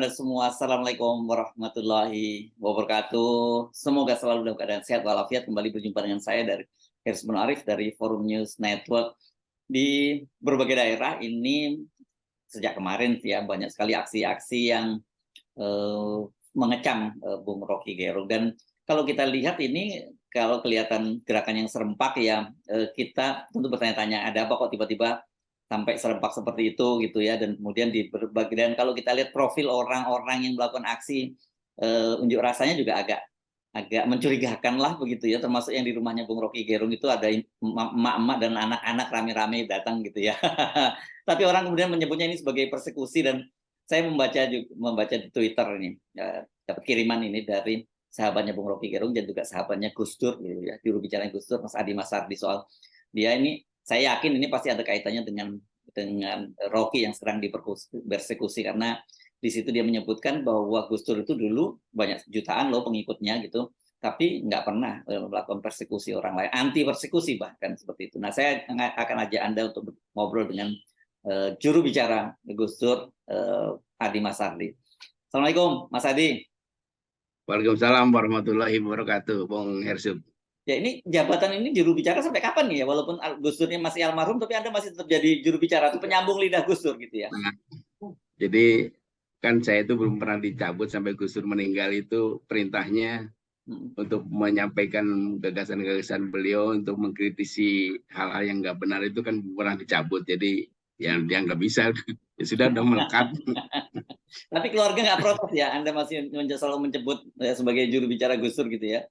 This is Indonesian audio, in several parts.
Anda semua. Assalamualaikum warahmatullahi wabarakatuh. Semoga selalu dalam keadaan sehat walafiat. Kembali berjumpa dengan saya dari Hersum Arif dari Forum News Network. Di berbagai daerah ini sejak kemarin ya banyak sekali aksi-aksi yang mengecam Bung Rocky Gerung. Dan kalau kita lihat ini, kalau kelihatan gerakan yang serempak ya, kita tentu bertanya-tanya ada apa kok tiba-tiba sampai serempak seperti itu gitu ya. Dan kemudian di berbagai, dan kalau kita lihat profil orang-orang yang melakukan aksi unjuk rasanya juga agak mencurigakan lah begitu ya, termasuk yang di rumahnya Bung Rocky Gerung itu ada emak-emak dan anak-anak rame-rame datang gitu ya. Tapi orang kemudian menyebutnya ini sebagai persekusi. Dan saya membaca di Twitter ini, dapat kiriman ini dari sahabatnya Bung Rocky Gerung dan juga sahabatnya Gus Dur gitu ya, juru bicara Gus Dur, Mas Adi Masardi, soal dia ini. Saya yakin ini pasti ada kaitannya dengan Rocky yang sedang dipersekusi, karena di situ dia menyebutkan bahwa Gus Dur itu dulu banyak jutaan loh pengikutnya gitu, tapi nggak pernah melakukan persekusi orang lain, anti persekusi bahkan seperti itu. Nah, saya akan ajak Anda untuk ngobrol dengan juru bicara Gus Dur, Adi Masardi. Assalamualaikum, Mas Adi. Waalaikumsalam warahmatullahi wabarakatuh, Bung Hersum. Ya, ini jabatan ini juru bicara sampai kapan nih ya? Walaupun Gus Durnya masih almarhum, tapi Anda masih tetap jadi juru bicara atau penyambung lidah Gus Dur gitu ya? Nah, jadi kan saya itu belum pernah dicabut sampai Gus Dur meninggal. Itu perintahnya untuk menyampaikan gagasan-gagasan beliau, untuk mengkritisi hal-hal yang nggak benar itu kan pernah dicabut. Jadi yang dia nggak bisa, ya sudah udah melekat. Tapi keluarga nggak protes ya? Anda masih selalu menyebut sebagai juru bicara Gus Dur gitu ya?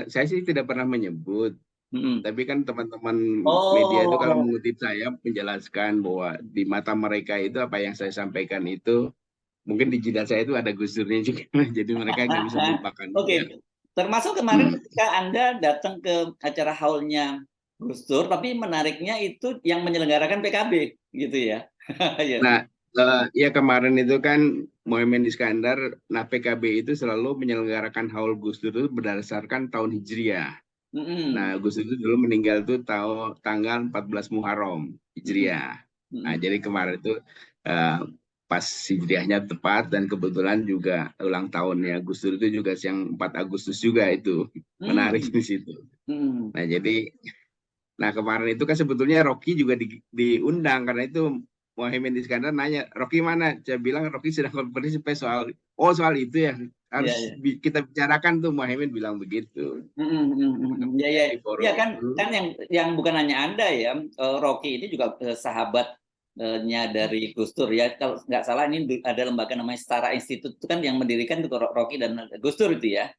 Saya sih tidak pernah menyebut. Tapi kan teman-teman media itu kalau Oh, mengutip saya menjelaskan bahwa di mata mereka itu apa yang saya sampaikan itu mungkin di jidat saya itu ada Gus Durnya juga. Jadi mereka nggak bisa melupakan oke. dia. Termasuk kemarin ketika Anda datang ke acara haulnya Gus Dur, tapi menariknya itu yang menyelenggarakan PKB gitu ya? Ya. Nah, ya kemarin itu kan Muhaimin Iskandar, nah PKB itu selalu menyelenggarakan haul Gus Dur itu berdasarkan tahun Hijriah. Nah, Gus Dur itu dulu meninggal tuh tanggal 14 Muharram Hijriah. Nah, jadi kemarin itu eh, pas Hijriahnya tepat, dan kebetulan juga ulang tahunnya Gus Dur itu juga yang 4 Agustus juga itu. Menarik di situ. Nah, jadi kemarin itu kan sebetulnya Rocky juga diundang, karena itu Muhaimin Iskandar nanya, Rocky mana? Saya bilang Rocky sedang konferensi soal itu ya, harus Iya, iya. kita bicarakan tuh, Muhaimin bilang begitu. Ya, ya, Di ya, forum kan itu. yang bukan hanya Anda ya, Rocky ini juga sahabatnya dari Gus Dur ya. Kalau nggak salah ini ada lembaga namanya Setara Institute, itu kan yang mendirikan itu Rocky dan Gus Dur itu ya.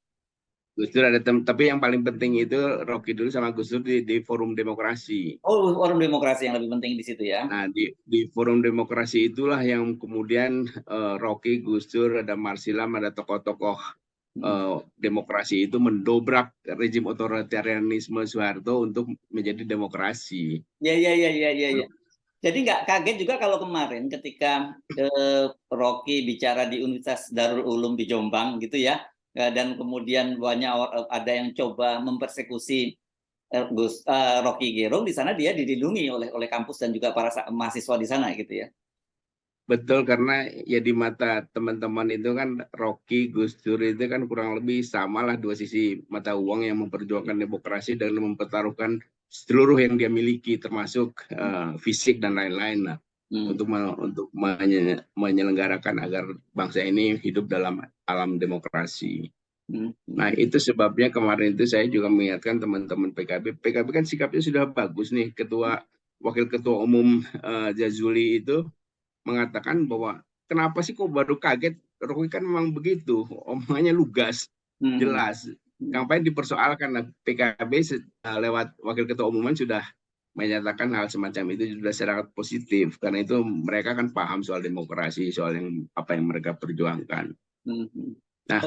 Gus Dur ada tapi yang paling penting itu Rocky dulu sama Gus Dur di forum demokrasi. Oh, forum demokrasi yang lebih penting di situ ya. Nah, di forum demokrasi itulah yang kemudian Rocky, Gus Dur, ada Marsilam, ada tokoh-tokoh demokrasi itu mendobrak rezim otoritarianisme Soeharto untuk menjadi demokrasi. Ya, ya, ya, ya, ya, ya. Jadi nggak kaget juga kalau kemarin ketika Rocky bicara di Universitas Darul Ulum di Jombang gitu ya, dan kemudian banyak ada yang coba mempersekusi Rocky Gerung. Di sana dia dilindungi oleh kampus dan juga para mahasiswa di sana gitu ya. Betul, karena ya di mata teman-teman itu kan Rocky, Gus Dur itu kan kurang lebih sama lah, dua sisi mata uang yang memperjuangkan demokrasi dan mempertaruhkan seluruh yang dia miliki, termasuk fisik dan lain-lain lah, untuk menyelenggarakan agar bangsa ini hidup dalam alam demokrasi. Nah, itu sebabnya kemarin itu saya juga mengingatkan teman-teman PKB. PKB kan sikapnya sudah bagus nih. Wakil Ketua Umum Jazuli itu mengatakan bahwa kenapa sih kok baru kaget, Rocky kan memang begitu, omongannya lugas, jelas. Ngapain dipersoalkan? Nah, PKB lewat Wakil Ketua Umumnya sudah menyatakan hal semacam itu sudah sangat positif, karena itu mereka kan paham soal demokrasi, soal yang apa yang mereka perjuangkan. Nah,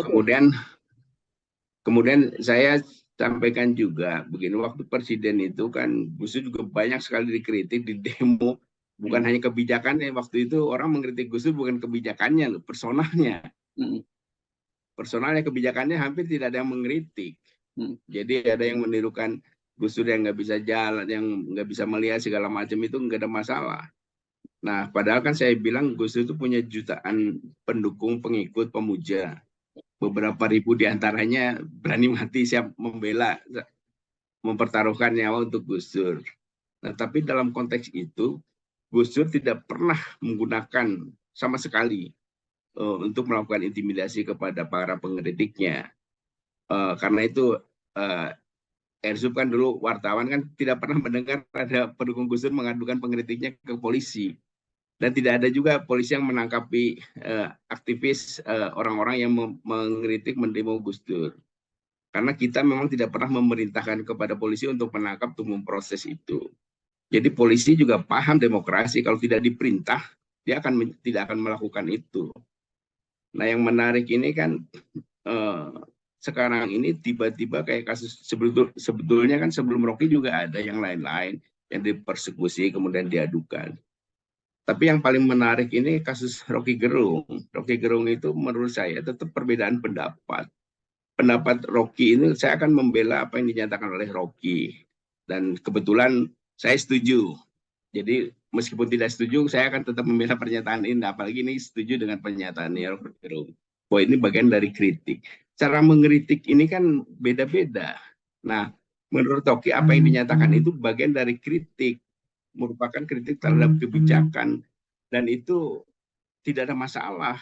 kemudian saya sampaikan juga begini, waktu presiden itu kan Gus Dur juga banyak sekali dikritik di demo. Bukan hanya kebijakannya, waktu itu orang mengkritik Gus Dur bukan kebijakannya, personalnya. Personalnya, kebijakannya hampir tidak ada yang mengkritik. Jadi ada yang menirukan Gus Dur yang nggak bisa jalan, yang nggak bisa melihat segala macam, itu nggak ada masalah. Nah, padahal kan saya bilang Gus Dur itu punya jutaan pendukung, pengikut, pemuja. Beberapa ribu diantaranya berani mati siap membela, mempertaruhkan nyawa untuk Gus Dur. Nah, tapi dalam konteks itu, Gus Dur tidak pernah menggunakan sama sekali untuk melakukan intimidasi kepada para pengkritiknya. Karena itu Ersub kan dulu wartawan kan tidak pernah mendengar ada pendukung Gus Dur mengadukan pengkritiknya ke polisi. Dan tidak ada juga polisi yang menangkapi aktivis orang-orang yang mengkritik mendemo Gus Dur. Karena kita memang tidak pernah memerintahkan kepada polisi untuk menangkap atau memproses itu. Jadi polisi juga paham demokrasi, kalau tidak diperintah, dia tidak akan melakukan itu. Nah, yang menarik ini kan sekarang ini tiba-tiba kayak kasus sebetulnya kan sebelum Rocky juga ada yang lain-lain yang dipersekusi kemudian diadukan. Tapi yang paling menarik ini kasus Rocky Gerung. Rocky Gerung itu menurut saya tetap perbedaan pendapat. Pendapat Rocky ini saya akan membela apa yang dinyatakan oleh Rocky. Dan kebetulan saya setuju. Jadi meskipun tidak setuju, saya akan tetap membela pernyataan ini. Apalagi ini setuju dengan pernyataan Rocky Gerung. Bahwa ini bagian dari kritik. Cara mengkritik ini kan beda-beda. Nah, menurut Rocky apa yang dinyatakan itu bagian dari kritik, merupakan kritik terhadap kebijakan, dan itu tidak ada masalah.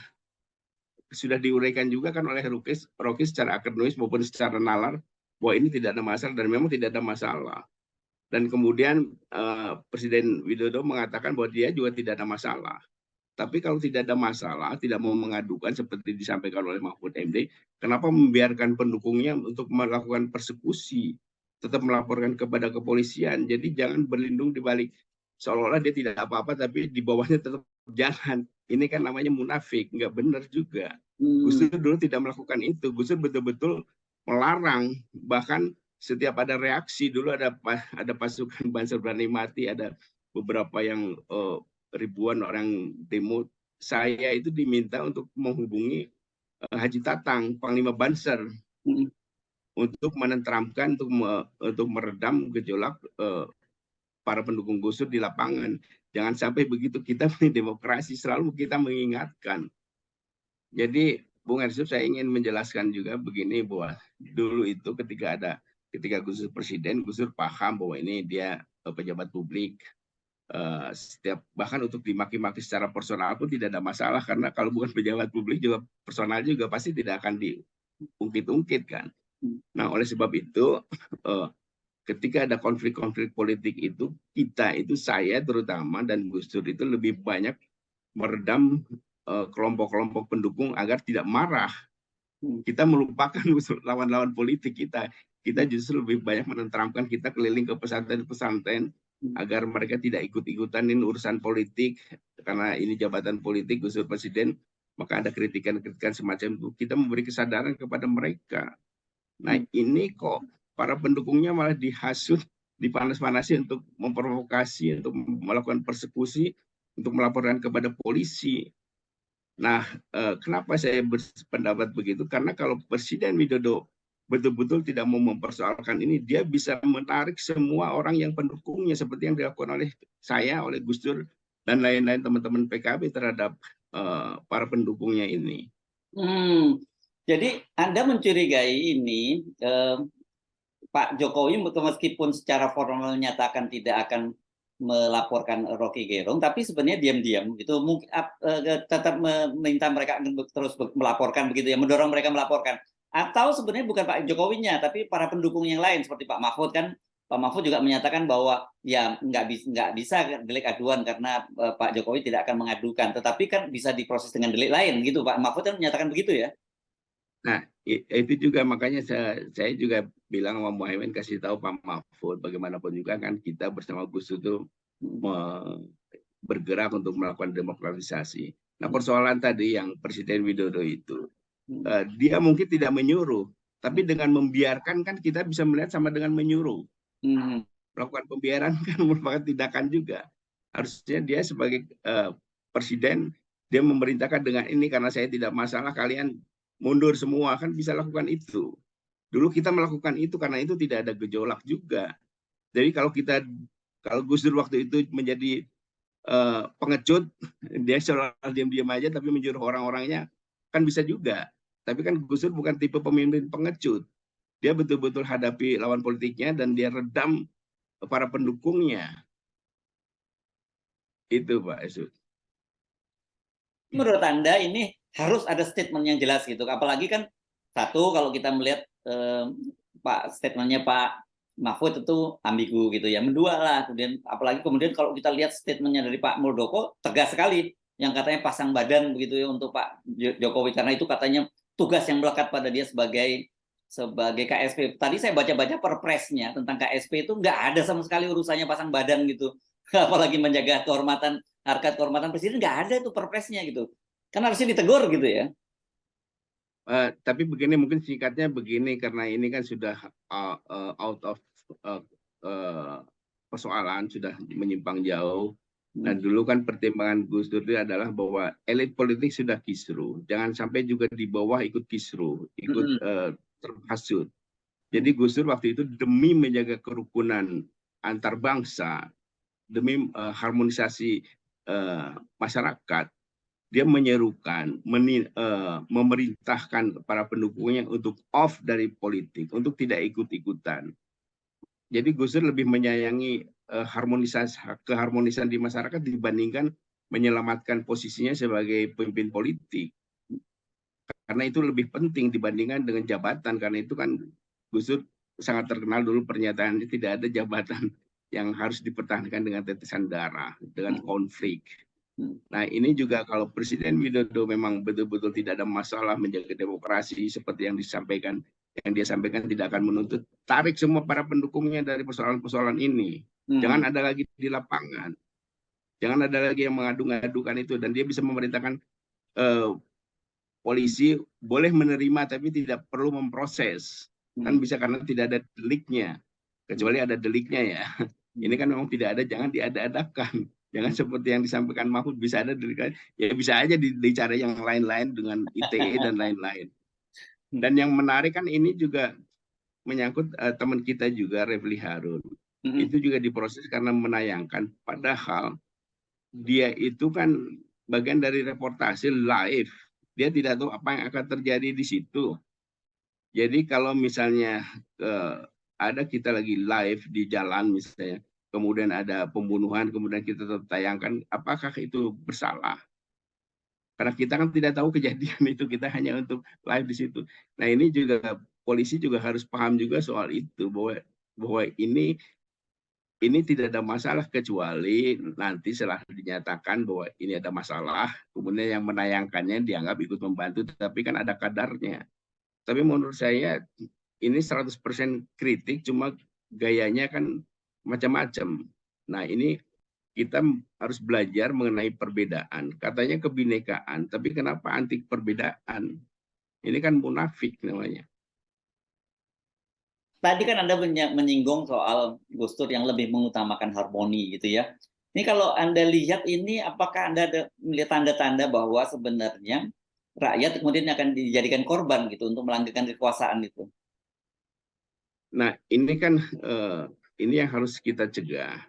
Sudah diuraikan juga kan oleh Rocky secara akademis maupun secara nalar bahwa ini tidak ada masalah, dan memang tidak ada masalah. Dan kemudian Presiden Widodo mengatakan bahwa dia juga tidak ada masalah. Tapi kalau tidak ada masalah, tidak mau mengadukan seperti disampaikan oleh Mahfud MD, kenapa membiarkan pendukungnya untuk melakukan persekusi, tetap melaporkan kepada kepolisian? Jadi jangan berlindung di balik seolah-olah dia tidak apa-apa, tapi di bawahnya tetap jalan. Ini kan namanya munafik, nggak benar juga. Gus Dur dulu tidak melakukan itu. Gus Dur betul-betul melarang, bahkan setiap ada reaksi, dulu ada pasukan Banser Berani Mati, ada beberapa yang ribuan orang demo, saya itu diminta untuk menghubungi Haji Tatang, Panglima Banser, untuk menenteramkan, untuk meredam gejolak para pendukung Gus Dur di lapangan. Jangan sampai begitu kita demokrasi, selalu kita mengingatkan. Jadi Bung Ersub, saya ingin menjelaskan juga begini, bahwa dulu itu ketika Gus Dur presiden, Gus Dur paham bahwa ini dia pejabat publik. Bahkan untuk dimaki-maki secara personal pun tidak ada masalah, karena kalau bukan pejabat publik juga personal juga pasti tidak akan diungkit-ungkit kan. Nah, oleh sebab itu ketika ada konflik-konflik politik itu, saya terutama dan Gus Dur itu lebih banyak meredam kelompok-kelompok pendukung agar tidak marah. Kita melupakan lawan-lawan politik kita. Kita justru lebih banyak menenteramkan, kita keliling ke pesantren-pesantren agar mereka tidak ikut-ikutan ini urusan politik, karena ini jabatan politik, Gus Dur presiden, maka ada kritikan-kritikan semacam itu. Kita memberi kesadaran kepada mereka. Nah, ini kok para pendukungnya malah dihasut, dipanas-panasi untuk memprovokasi, untuk melakukan persekusi, untuk melaporkan kepada polisi. Nah, kenapa saya berpendapat begitu? Karena kalau Presiden Widodo betul-betul tidak mau mempersoalkan ini, dia bisa menarik semua orang yang pendukungnya, seperti yang dilakukan oleh saya, oleh Gus Dur, dan lain-lain teman-teman PKB terhadap para pendukungnya ini. Jadi Anda mencurigai ini Pak Jokowi meskipun secara formal menyatakan tidak akan melaporkan Rocky Gerung, tapi sebenarnya diam-diam itu mungkin tetap meminta mereka terus melaporkan begitu ya, mendorong mereka melaporkan. Atau sebenarnya bukan Pak Jokowinya, tapi para pendukung yang lain seperti Pak Mahfud kan. Pak Mahfud juga menyatakan bahwa ya nggak bisa delik aduan karena Pak Jokowi tidak akan mengadukan, tetapi kan bisa diproses dengan delik lain gitu. Pak Mahfud kan menyatakan begitu ya. Nah, itu juga makanya saya juga bilang sama Muhaimin, kasih tahu Pak Mahfud, bagaimanapun juga kan kita bersama Gus Dur bergerak untuk melakukan demokratisasi. Nah, persoalan tadi yang Presiden Widodo itu, dia mungkin tidak menyuruh, tapi dengan membiarkan kan kita bisa melihat sama dengan menyuruh. Melakukan pembiaran kan merupakan tindakan juga. Harusnya dia sebagai presiden, dia memerintahkan dengan ini, karena saya tidak masalah, kalian mundur semua, kan bisa lakukan itu. Dulu kita melakukan itu karena itu tidak ada gejolak juga. Jadi kalau Gus Dur waktu itu menjadi pengecut, dia seolah diam-diam aja tapi menyuruh orang-orangnya, kan bisa juga. Tapi kan Gus Dur bukan tipe pemimpin pengecut. Dia betul-betul hadapi lawan politiknya dan dia redam para pendukungnya. Itu Pak Esud. Menurut Anda ini harus ada statement yang jelas gitu. Apalagi kan satu kalau kita melihat statementnya Pak Mahfud itu ambigu gitu ya. Mendua lah. Apalagi kemudian kalau kita lihat statementnya dari Pak Muldoko tegas sekali yang katanya pasang badan begitu ya untuk Pak Jokowi karena itu katanya tugas yang melekat pada dia sebagai KSP. Tadi saya baca-baca perpresnya tentang KSP itu nggak ada sama sekali urusannya pasang badan gitu. Apalagi menjaga kehormatan, harkat kehormatan presiden, nggak ada itu perpresnya gitu. Kan harusnya ditegur gitu ya. Tapi begini, mungkin singkatnya begini, karena ini kan sudah out of persoalan, sudah menyimpang jauh. Nah, dulu kan pertimbangan Gus Dur itu adalah bahwa elit politik sudah kisru, jangan sampai juga di bawah ikut kisru, ikut terhasut. Jadi Gus Dur waktu itu demi menjaga kerukunan antar bangsa, demi harmonisasi masyarakat, dia menyerukan, memerintahkan para pendukungnya untuk off dari politik, untuk tidak ikut-ikutan. Jadi Gus Dur lebih menyayangi keharmonisan di masyarakat dibandingkan menyelamatkan posisinya sebagai pemimpin politik. Karena itu lebih penting dibandingkan dengan jabatan. Karena itu kan Gus Dur sangat terkenal dulu pernyataannya tidak ada jabatan yang harus dipertahankan dengan tetesan darah, dengan konflik. Nah, ini juga kalau Presiden Widodo memang betul-betul tidak ada masalah menjaga demokrasi seperti yang dia sampaikan tidak akan menuntut, tarik semua para pendukungnya dari persoalan-persoalan ini. Jangan ada lagi di lapangan. Jangan ada lagi yang mengadu-ngadukan itu. Dan dia bisa memerintahkan polisi boleh menerima tapi tidak perlu memproses. Kan bisa karena tidak ada deliknya. Kecuali ada deliknya ya. Ini kan memang tidak ada, jangan diada-adakan. Jangan seperti yang disampaikan Mahfud, bisa ada delik, ya bisa aja dicari yang lain-lain dengan ITE dan lain-lain. Dan yang menarik kan ini juga menyangkut teman kita juga, Refli Harun. Itu juga diproses karena menayangkan, padahal dia itu kan bagian dari reportase live. Dia tidak tahu apa yang akan terjadi di situ. Jadi kalau misalnya ada kita lagi live di jalan misalnya, kemudian ada pembunuhan, kemudian kita tayangkan, apakah itu bersalah? Karena kita kan tidak tahu kejadian itu, kita hanya untuk live di situ. Nah, ini juga polisi juga harus paham juga soal itu, bahwa ini tidak ada masalah kecuali nanti setelah dinyatakan bahwa ini ada masalah, kemudian yang menayangkannya dianggap ikut membantu, tapi kan ada kadarnya. Tapi menurut saya ini 100% kritik, cuma gayanya kan macam-macam. Nah, ini kita harus belajar mengenai perbedaan. Katanya kebinekaan, tapi kenapa anti perbedaan? Ini kan munafik namanya. Tadi kan Anda menyinggung soal Gus Dur yang lebih mengutamakan harmoni gitu ya. Ini kalau Anda lihat ini, apakah Anda melihat tanda-tanda bahwa sebenarnya rakyat kemudian akan dijadikan korban gitu untuk melanggengkan kekuasaan itu? Nah, ini kan ini yang harus kita cegah.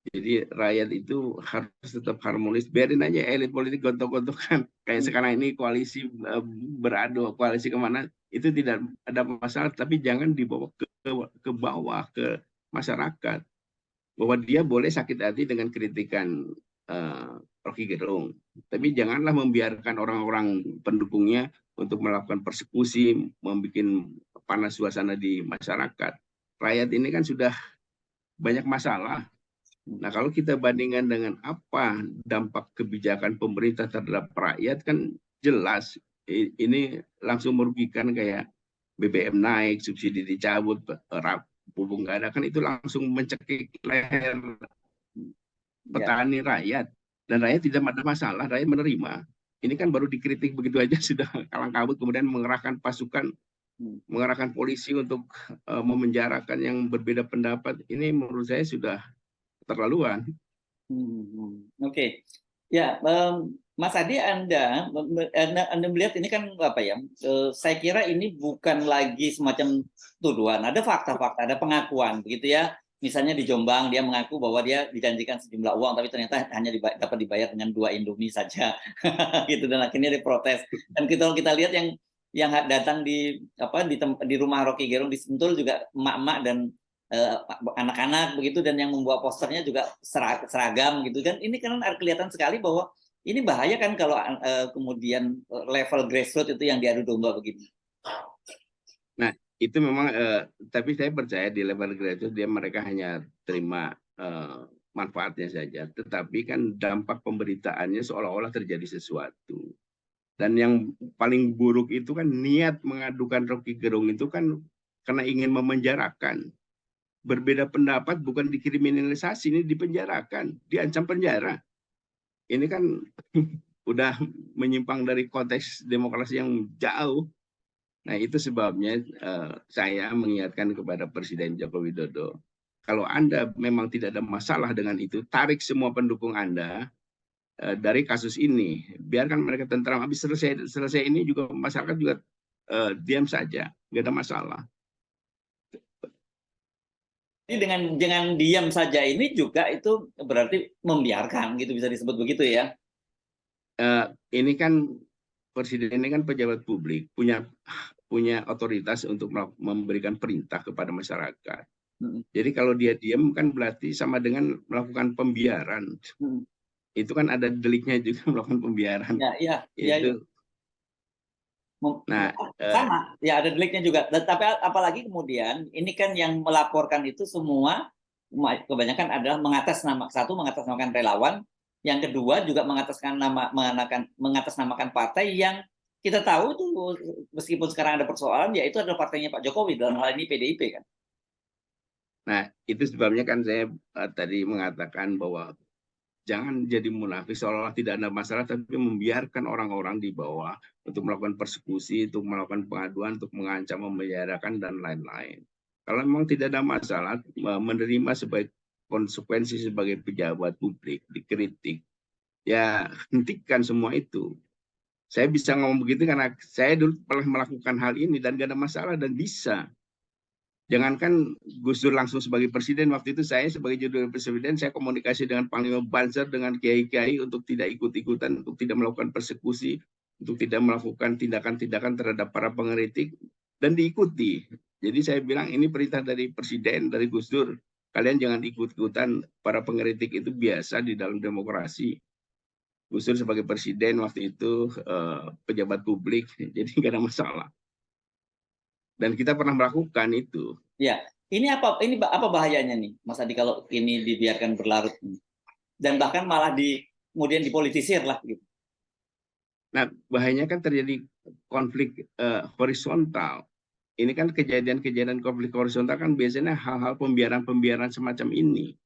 Jadi rakyat itu harus tetap harmonis. Biarin aja elit politik gontok-gontokan. Kayak sekarang ini koalisi beradu, koalisi kemana, itu tidak ada masalah. Tapi jangan dibawa ke bawah, ke masyarakat. Bahwa dia boleh sakit hati dengan kritikan Rocky Gerung. Tapi janganlah membiarkan orang-orang pendukungnya untuk melakukan persekusi, membuat panas suasana di masyarakat. Rakyat ini kan sudah banyak masalah. Nah, kalau kita bandingkan dengan apa dampak kebijakan pemerintah terhadap rakyat, kan jelas ini langsung merugikan, kayak BBM naik, subsidi dicabut, pupuk nggak ada, kan itu langsung mencekik leher petani rakyat. Dan rakyat tidak ada masalah, rakyat menerima. Ini kan baru dikritik begitu aja sudah kalang kabut, kemudian mengerahkan pasukan, mengerahkan polisi untuk memenjarakan yang berbeda pendapat. Ini menurut saya sudah keterlaluan. Oke. Ya, Mas Adi, Anda melihat ini kan apa ya? Saya kira ini bukan lagi semacam tuduhan, ada fakta-fakta, ada pengakuan begitu ya. misalnya di Jombang dia mengaku bahwa dia dijanjikan sejumlah uang tapi ternyata hanya dapat dibayar dengan 2 Indomie saja gitu, dan akhirnya diprotes. Dan kita lihat yang datang di rumah Rocky Gerung di Sentul juga emak-emak dan anak-anak begitu, dan yang membawa posternya juga seragam gitu kan. Ini kan kelihatan sekali bahwa ini bahaya kan kalau kemudian level grassroots itu yang diadu domba begini. Nah, itu memang, tapi saya percaya di level grassroots mereka hanya terima manfaatnya saja. Tetapi kan dampak pemberitaannya seolah-olah terjadi sesuatu. Dan yang paling buruk itu kan niat mengadukan Rocky Gerung itu kan karena ingin memenjarakan. Berbeda pendapat bukan dikriminalisasi, ini dipenjarakan, diancam penjara. Ini kan udah menyimpang dari konteks demokrasi yang jauh. Nah, itu sebabnya saya mengingatkan kepada Presiden Joko Widodo, kalau Anda memang tidak ada masalah dengan itu, tarik semua pendukung Anda dari kasus ini. Biarkan mereka tentram. Habis selesai ini juga masyarakat juga diam saja, nggak ada masalah. Jadi dengan diam saja ini juga itu berarti membiarkan gitu, bisa disebut begitu ya. Ini kan Presiden ini kan pejabat publik, punya otoritas untuk memberikan perintah kepada masyarakat. Jadi kalau dia diam kan berarti sama dengan melakukan pembiaran. Itu kan ada deliknya juga melakukan pembiaran. Ya. Nah, sama ya, ada deliknya juga. Tapi apalagi kemudian ini kan yang melaporkan itu semua kebanyakan adalah mengatasnamakan relawan, yang kedua juga mengatasnamakan partai yang kita tahu itu meskipun sekarang ada persoalan, yaitu adalah partainya Pak Jokowi, dalam hal ini PDIP kan. Nah, itu sebabnya kan saya tadi mengatakan bahwa jangan jadi munafik seolah-olah tidak ada masalah, tapi membiarkan orang-orang di bawah untuk melakukan persekusi, untuk melakukan pengaduan, untuk mengancam, memenjarakan, dan lain-lain. Kalau memang tidak ada masalah, menerima sebagai konsekuensi sebagai pejabat publik, dikritik, ya hentikan semua itu. Saya bisa ngomong begitu karena saya dulu pernah melakukan hal ini dan gak ada masalah dan bisa. Jangankan Gus Dur langsung sebagai presiden, waktu itu saya sebagai judul presiden, saya komunikasi dengan Panglima Banser, dengan kiai-kiai untuk tidak ikut-ikutan, untuk tidak melakukan persekusi, untuk tidak melakukan tindakan-tindakan terhadap para pengkritik, dan diikuti. Jadi saya bilang ini perintah dari presiden, dari Gus Dur, kalian jangan ikut-ikutan, para pengkritik itu biasa di dalam demokrasi. Gus Dur sebagai presiden waktu itu pejabat publik, jadi nggak ada masalah. Dan kita pernah melakukan itu. Ya, ini apa bahayanya nih, Mas Adi, kalau ini dibiarkan berlarut dan bahkan malah kemudian dipolitisir lah gitu. Nah, bahayanya kan terjadi konflik horizontal. Ini kan kejadian-kejadian konflik horizontal kan biasanya hal-hal pembiaran semacam ini.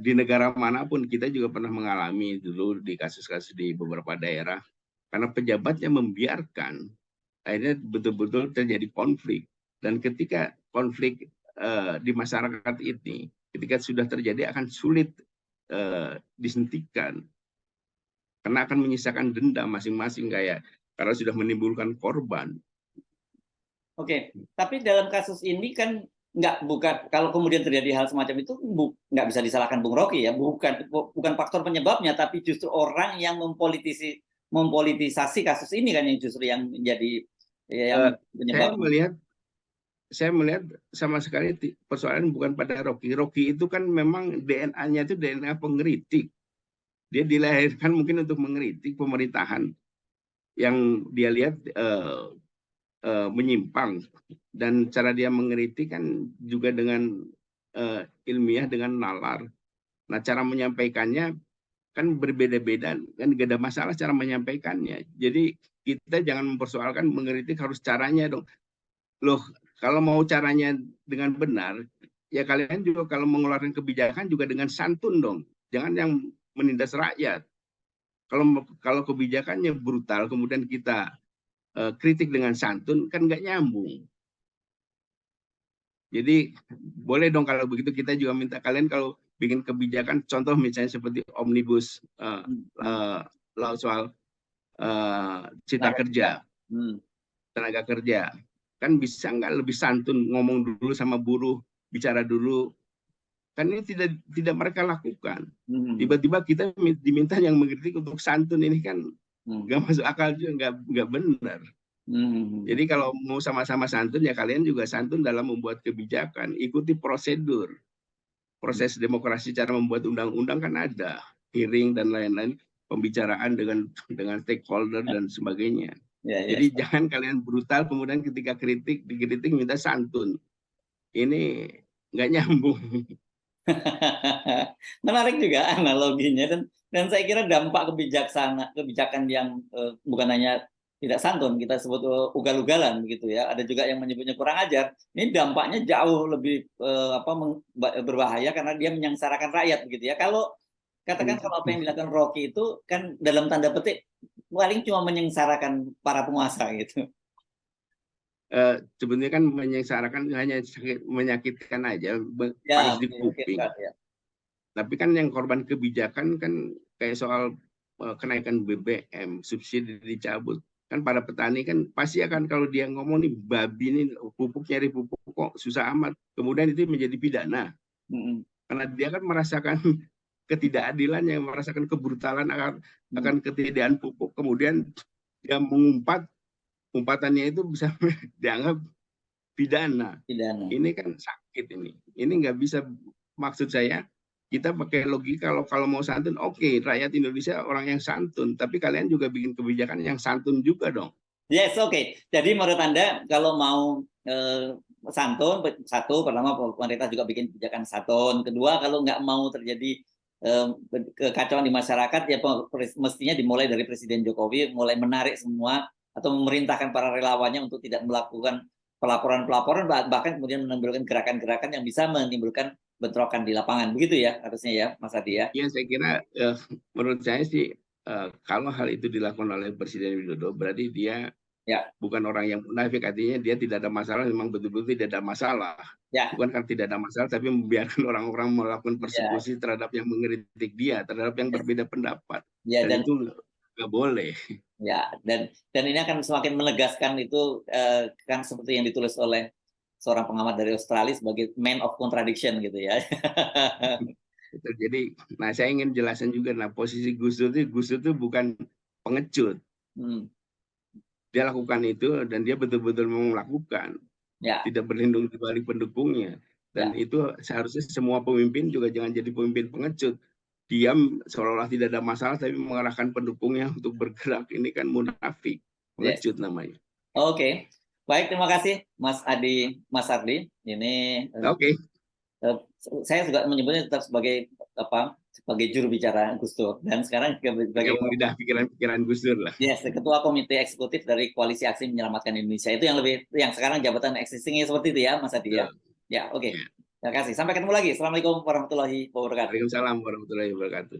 Di negara manapun kita juga pernah mengalami dulu di kasus-kasus di beberapa daerah. Karena pejabatnya membiarkan, akhirnya betul-betul terjadi konflik. Dan ketika konflik di masyarakat ini, ketika sudah terjadi akan sulit dihentikan. Karena akan menyisakan dendam masing-masing karena sudah menimbulkan korban. Oke, tapi dalam kasus ini kan bukan kalau kemudian terjadi hal semacam itu nggak bisa disalahkan Bung Rocky ya, bukan faktor penyebabnya, tapi justru orang yang mempolitisasi kasus ini kan yang justru yang menjadi yang penyebab. Saya melihat sama sekali persoalan bukan pada Rocky. Rocky itu kan memang DNA-nya itu DNA pengkritik. Dia dilahirkan mungkin untuk mengkritik pemerintahan yang dia lihat menyimpang, dan cara dia mengkritik kan juga dengan ilmiah, dengan nalar. Nah, cara menyampaikannya kan berbeda-beda, kan gak ada masalah cara menyampaikannya. Jadi kita jangan mempersoalkan mengkritik harus caranya dong. Loh, kalau mau caranya dengan benar, ya kalian juga kalau mengeluarkan kebijakan juga dengan santun dong. Jangan yang menindas rakyat. Kalau kebijakannya brutal, kemudian kita kritik dengan santun, kan nggak nyambung. Jadi boleh dong kalau begitu kita juga minta kalian kalau bikin kebijakan, contoh misalnya seperti omnibus law soal cipta kerja, tenaga kerja, kan bisa nggak lebih santun ngomong dulu sama buruh, bicara dulu. Kan ini tidak mereka lakukan. Hmm. Tiba-tiba kita diminta yang mengkritik untuk santun, ini kan nggak masuk akal juga, nggak benar. Jadi kalau mau sama-sama santun, ya kalian juga santun dalam membuat kebijakan. Ikuti prosedur. Proses demokrasi, cara membuat undang-undang kan ada. Hearing dan lain-lain, pembicaraan dengan stakeholder dan sebagainya. Jadi jangan kalian brutal, kemudian ketika dikritik minta santun. Ini nggak nyambung. Menarik juga analoginya, dan saya kira dampak kebijakan yang bukan hanya tidak santun, kita sebut ugal-ugalan begitu ya. Ada juga yang menyebutnya kurang ajar. Ini dampaknya jauh lebih berbahaya karena dia menyengsarakan rakyat begitu ya. Kalau katakan kalau apa yang dilakukan Rocky itu kan dalam tanda petik paling cuma menyengsarakan para penguasa gitu. Sebenarnya kan menyengsarakan, hanya menyakitkan aja, Ya, panas di kuping. ya. Tapi kan yang korban kebijakan kan kayak soal kenaikan BBM, subsidi dicabut. Kan para petani kan pasti akan, kalau dia ngomong nih, babi nih nyari pupuk kok susah amat. Kemudian itu menjadi pidana. Karena dia kan merasakan ketidakadilan, yang merasakan kebrutalan akan ketiadaan pupuk. Kemudian dia umpatannya itu bisa dianggap pidana. Ini kan sakit ini. Ini nggak bisa, maksud saya kita pakai logika, kalau mau santun, oke, rakyat Indonesia orang yang santun, tapi kalian juga bikin kebijakan yang santun juga dong. Yes, oke. Jadi menurut Anda kalau mau santun, satu, pertama pemerintah juga bikin kebijakan santun. Kedua, kalau nggak mau terjadi kekacauan di masyarakat, ya mestinya dimulai dari Presiden Jokowi, mulai menarik semua atau memerintahkan para relawannya untuk tidak melakukan pelaporan-pelaporan, bahkan kemudian menimbulkan gerakan-gerakan yang bisa menimbulkan bentrokan di lapangan. Begitu ya harusnya ya, Mas Adi ya? Ya, saya kira menurut saya sih kalau hal itu dilakukan oleh Presiden Widodo, berarti dia bukan orang yang munafik, artinya dia tidak ada masalah, memang betul-betul tidak ada masalah. Bukan karena tidak ada masalah, tapi membiarkan orang-orang melakukan persekusi terhadap yang mengkritik dia, terhadap yang berbeda pendapat. Dan itu nggak boleh. Ya, dan ini akan semakin menegaskan itu kan seperti yang ditulis oleh seorang pengamat dari Australia sebagai man of contradiction gitu ya. Jadi, nah saya ingin jelasin juga, nah posisi Gus Dur itu bukan pengecut. Dia lakukan itu dan dia betul-betul mau melakukan. Tidak berlindung di balik pendukungnya. Dan itu seharusnya semua pemimpin juga jangan jadi pemimpin pengecut. Diam seolah-olah tidak ada masalah, tapi mengarahkan pendukungnya untuk bergerak. Ini kan munafik, pengecut namanya. Oke. Baik, terima kasih Mas Adi, Mas Ardi. Ini saya juga menyebutnya tetap sebagai sebagai juru bicara Gus Dur, dan sekarang sebagai pikiran Gus Dur lah. Yes, ketua komite eksekutif dari Koalisi Aksi Menyelamatkan Indonesia. Itu yang sekarang jabatan existing-nya seperti itu ya, Mas Adi ya. Ya, oke. Terima kasih. Sampai ketemu lagi. Assalamualaikum warahmatullahi wabarakatuh. Waalaikumsalam warahmatullahi wabarakatuh.